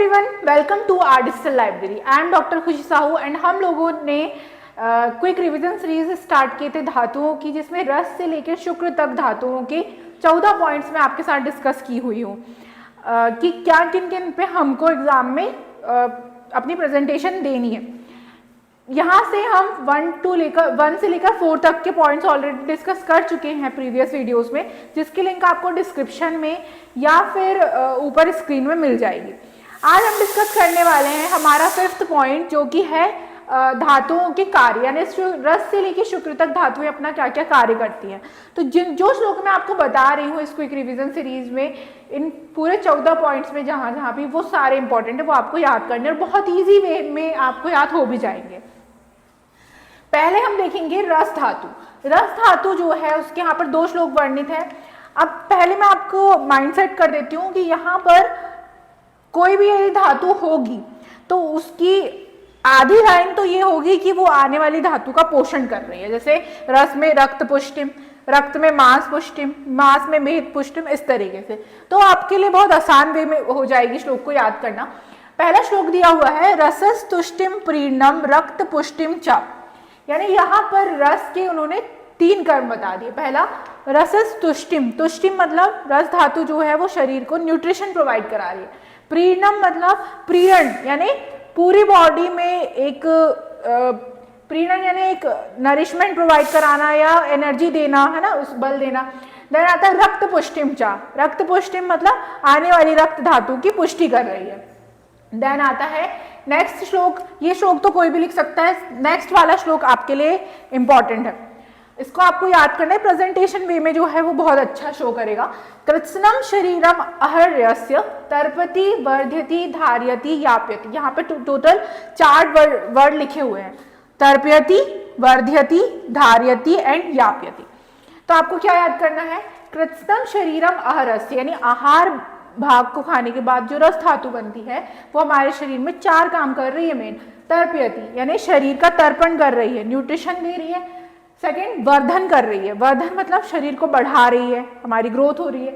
Everyone, welcome to our digital library. I am doctor Khushi Sahu and हम लोगों ने quick revision series start किए थे धातुओं की, जिसमें रस से लेकर शुक्र तक धातुओं के 14 पॉइंट्स में आपके साथ डिस्कस की हुई हूँ कि क्या किन किन पे हमको एग्जाम में अपनी प्रेजेंटेशन देनी है। यहाँ से हम 1 से लेकर 4 तक के पॉइंट्स ऑलरेडी डिस्कस कर चुके हैं प्रीवियस वीडियोस में, जिसकी लिंक आपको डिस्क्रिप्शन में या फिर ऊपर स्क्रीन में मिल जाएगी। आज हम डिस्कस करने वाले हैं हमारा 5th पॉइंट, जो कि है धातुओं के कार्य, यानी रस से लेकर शुक्र तक धातुएं अपना क्या क्या कार्य करती हैं। तो जो श्लोक मैं आपको बता रही हूँ इस क्विक रिवीजन सीरीज में, इन पूरे 14 पॉइंट्स में जहाँ जहाँ भी वो सारे इंपॉर्टेंट है वो आपको याद करने और बहुत ईजी वे में आपको याद हो भी जाएंगे। पहले हम देखेंगे रस धातु। रस धातु जो है उसके यहाँ पर 2 श्लोक वर्णित है। अब पहले मैं आपको माइंडसेट कर देती हूँ कि यहाँ पर कोई भी यदि धातु होगी तो उसकी आधी लाइन तो ये होगी कि वो आने वाली धातु का पोषण कर रही है। जैसे रस में रक्त पुष्टिम, रक्त में मांस पुष्टिम, मांस में मेद पुष्टिम, इस तरीके से। तो आपके लिए बहुत आसान वे में हो जाएगी श्लोक को याद करना। पहला श्लोक दिया हुआ है रसस तुष्टिम प्रीणम रक्त पुष्टिम च, यानी यहाँ पर रस के उन्होंने 3 कर्म बता दिए। पहला रसस तुष्टिम, तुष्टिम मतलब रस धातु जो है वो शरीर को न्यूट्रिशन प्रोवाइड करा रही है। प्रीणम मतलब प्रीण, यानी पूरी बॉडी में एक प्रीणन यानी एक नरिशमेंट प्रोवाइड कराना या एनर्जी देना, है ना, उस बल देना। देन आता है रक्त पुष्टिम चा, रक्त पुष्टिम मतलब आने वाली रक्त धातु की पुष्टि कर रही है। देन आता है नेक्स्ट श्लोक, ये श्लोक तो कोई भी लिख सकता है, नेक्स्ट वाला श्लोक आपके लिए इंपॉर्टेंट है, इसको आपको याद करना है। प्रेजेंटेशन वे में जो है वो बहुत अच्छा शो करेगा। कृत्स्नम शरीरम अहर्यस्य तर्पति वर्ध्यति धार्यति याप्यति। यहाँ पे टोटल 4 वर्ड लिखे हुए हैं, तर्पयति, वर्ध्यति, धार्यति एंड याप्यति। तो आपको क्या याद करना है, कृत्स्नम शरीरम अहरस्य, यानी आहार भाग को खाने के बाद जो रस धातु बनती है वो हमारे शरीर में 4 काम कर रही है मेन। तर्पयति यानी शरीर का तर्पण कर रही है, न्यूट्रिशन दे रही है। सेकंड, वर्धन कर रही है, वर्धन मतलब शरीर को बढ़ा रही है, हमारी ग्रोथ हो रही है।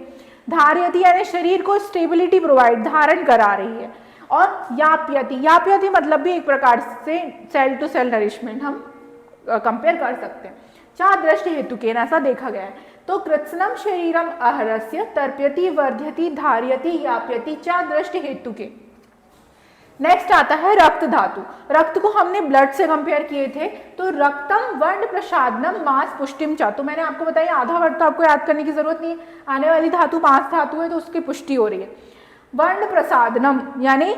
धार्यति यानी शरीर को स्टेबिलिटी प्रोवाइड, धारण करा रही है। और याप्यति, याप्यति मतलब भी एक प्रकार से सेल टू सेल नरिशमेंट हम कंपेयर कर सकते हैं। 4 दृष्टि हेतु के ऐसा देखा गया है। तो कृत्स्नम शरीरम अहरस्य तर्प्यति वर्ध्यति धार्यति याप्यति 4 दृष्टि हेतु के। नेक्स्ट आता है रक्त धातु। रक्त को हमने ब्लड से कंपेयर किए थे, तो रक्तम वर्ण प्रसादनम मांस पुष्टिम चा। तो मैंने आपको बताया आधा वर्ड तो आपको याद करने की जरूरत नहीं है, आने वाली धातु मांस धातु है तो उसकी पुष्टि हो रही है। वर्ण प्रसादनम यानी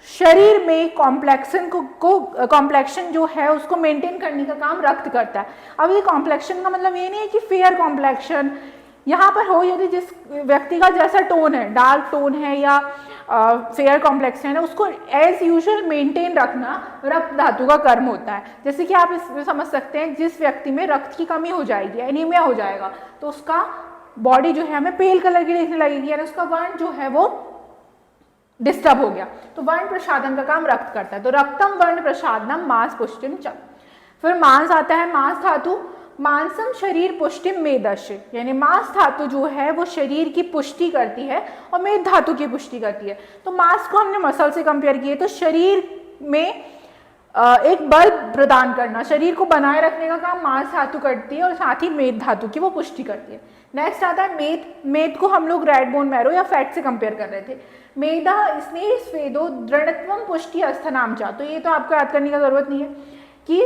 शरीर में कॉम्प्लेक्शन जो है उसको मेंटेन करने का काम रक्त करता है। अब ये कॉम्प्लेक्शन का मतलब ये नहीं है कि फेयर कॉम्प्लेक्शन यहाँ पर हो, यदि जिस व्यक्ति का जैसा टोन है, डार्क टोन है या फेयर कॉम्प्लेक्स है ना, उसको एज यूजुअल मेंटेन रखना रक्त धातु का कर्म होता है। जैसे कि आप इसमें समझ सकते हैं, जिस व्यक्ति में रक्त की कमी हो जाएगी, एनीमिया हो जाएगा, तो उसका बॉडी जो है हमें पेल कलर की दिखने लगेगी, यानी उसका वर्ण जो है वो डिस्टर्ब हो गया। तो वर्ण प्रसादन का काम रक्त करता है। तो रक्तम वर्ण प्रसादनम मांस पुष्टिम च। फिर मांस आता है, मांस धातु। मांसम शरीर पुष्टिम मेदस्य, यानी मांस धातु जो है वो शरीर की पुष्टि करती है और मेद धातु की पुष्टि करती है। तो मांस को हमने मसल से कंपेयर किए, तो शरीर में एक बल प्रदान करना, शरीर को बनाए रखने का काम मांस धातु करती है और साथ ही मेद धातु की वो पुष्टि करती है। नेक्स्ट आता है मेद। मेद को हम लोग रेड बोन मैरो या फैट से कंपेयर कर रहे थे। मेदा स्नेह स्वेदो दृढ़त्वम पुष्टि अस्थनाम चा। तो ये तो आपको याद करने की जरूरत नहीं है कि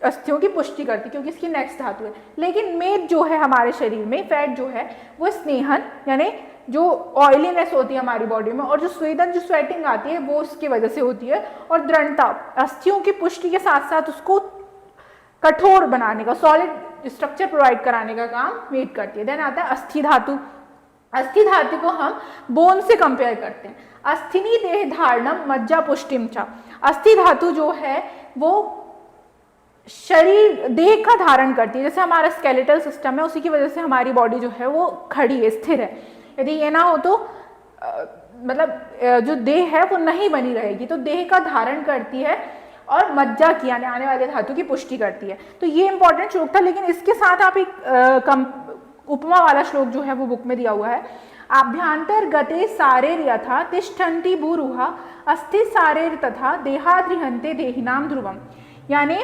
अस्थियों की पुष्टि करती, क्योंकि इसकी नेक्स्ट धातु है। लेकिन मेद जो है हमारे शरीर में, फैट जो है वो स्नेहन यानी जो ऑयलीनेस होती है हमारी बॉडी में, और जो स्वेदन जो स्वेटिंग आती है वो उसकी वजह से होती है। और दृढ़ता अस्थियों की पुष्टि के साथ साथ उसको कठोर बनाने का, सॉलिड स्ट्रक्चर प्रोवाइड कराने का काम मेद करती है। देन आता है अस्थि धातु। अस्थि धातु को हम बोन से कंपेयर करते हैं। अस्थिनी देह धारणम मज्जा पुष्टिम चा। अस्थि धातु जो है वो शरीर देह का धारण करती है, जैसे हमारा स्केलेटल सिस्टम है, उसी की वजह से हमारी बॉडी जो है वो खड़ी है, स्थिर है। यदि ये ना हो तो मतलब जो देह है वो नहीं बनी रहेगी। तो देह का धारण करती है और मज्जा की यानी आने वाले धातु की पुष्टि करती है। तो ये इंपॉर्टेंट श्लोक था, लेकिन इसके साथ आप एक उपमा वाला श्लोक जो है वो बुक में दिया हुआ है। आभ्यंतर गते सारेर यथा तिष्ठन्ति भूरुहा अस्थि सारेर तथा देहाद्रिहन्ते देहिनाम ध्रुवम। यानी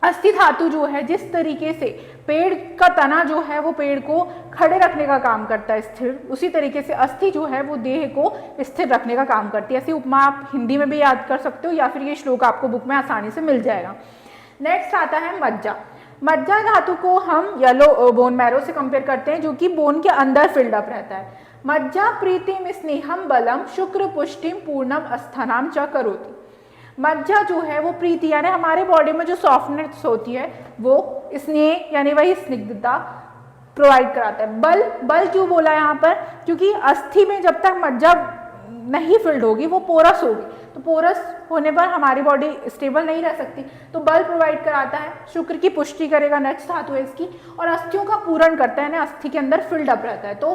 अस्थि धातु जो है जिस तरीके से पेड़ का तना जो है वो पेड़ को खड़े रखने का काम करता है स्थिर, उसी तरीके से अस्थि जो है वो देह को स्थिर रखने का काम करती है। ऐसी उपमा आप हिंदी में भी याद कर सकते हो या फिर ये श्लोक आपको बुक में आसानी से मिल जाएगा। नेक्स्ट आता है मज्जा। मज्जा धातु को हम येलो बोन मैरो से कंपेयर करते हैं जो कि बोन के अंदर फिल्ड अप रहता है। मज्जा प्रीतिम स्नेहम बलम शुक्र पुष्टिम पूर्णम अस्थानाम च करोति। मज्जा जो है वो प्रीति यानी हमारे बॉडी में जो सॉफ्टनेस होती है वो स्नेह यानी वही स्निग्धता प्रोवाइड कराता है। बल, बल क्यों बोला यहाँ पर, क्योंकि अस्थि में जब तक मज्जा नहीं फिल्ड होगी वो पोरस होगी, तो पोरस होने पर हमारी बॉडी स्टेबल नहीं रह सकती, तो बल प्रोवाइड कराता है। शुक्र की पुष्टि करेगा, नेक्स्ट धातु है इसकी, और अस्थियों का पूरण करता है ना, अस्थि के अंदर फिल्ड अप रहता है। तो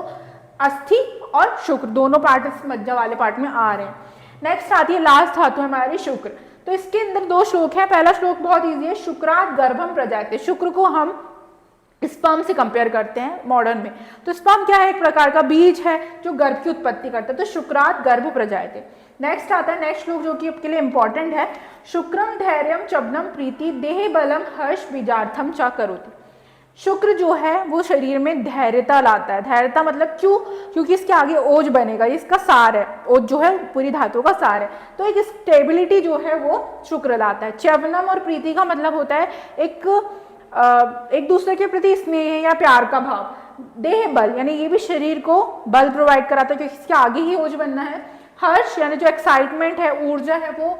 अस्थि और शुक्र दोनों पार्ट इस मज्जा वाले पार्ट में आ रहे हैं। नेक्स्ट आती है लास्ट धातु हमारी शुक्र। तो इसके अंदर दो श्लोक हैं। पहला श्लोक बहुत ईजी है, शुक्रात गर्भम प्रजायते। शुक्र को हम स्पर्म से कंपेयर करते हैं मॉडर्न में। तो स्पर्म क्या है, एक प्रकार का बीज है जो गर्भ की उत्पत्ति करता है। तो शुक्रात गर्भ प्रजायते। नेक्स्ट आता है नेक्स्ट श्लोक जो कि आपके लिए इंपॉर्टेंट है, शुक्रम धैर्यम चबनम प्रीति देह बलम हर्ष बीजार्थम च करोति। शुक्र जो है वो शरीर में धैर्यता लाता है। धैर्यता मतलब क्यों, क्योंकि इसके आगे ओज बनेगा, ये इसका सार है, ओज जो है पूरी धातु का सार है। तो एक स्टेबिलिटी जो है वो शुक्र लाता है। च्यवनम और प्रीति का मतलब होता है एक दूसरे के प्रति स्नेह या प्यार का भाव। देह बल यानी ये भी शरीर को बल प्रोवाइड कराता है क्योंकि इसके आगे ही ओज बनना है। हर्ष यानी जो एक्साइटमेंट है, ऊर्जा है, वो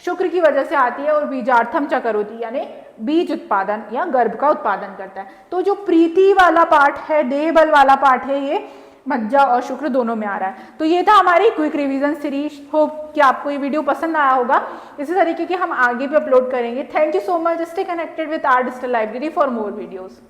शुक्र की वजह से आती है। और बीजार्थम च करोति यानी बीज उत्पादन या गर्भ का उत्पादन करता है। तो जो प्रीति वाला पार्ट है, देह बल वाला पार्ट है, ये मज्जा और शुक्र दोनों में आ रहा है। तो ये था हमारी क्विक रिवीजन सीरीज। होप कि आपको ये वीडियो पसंद आया होगा। इसी तरीके के हम आगे भी अपलोड करेंगे। Thank you so much. Stay connected with our digital library for more videos.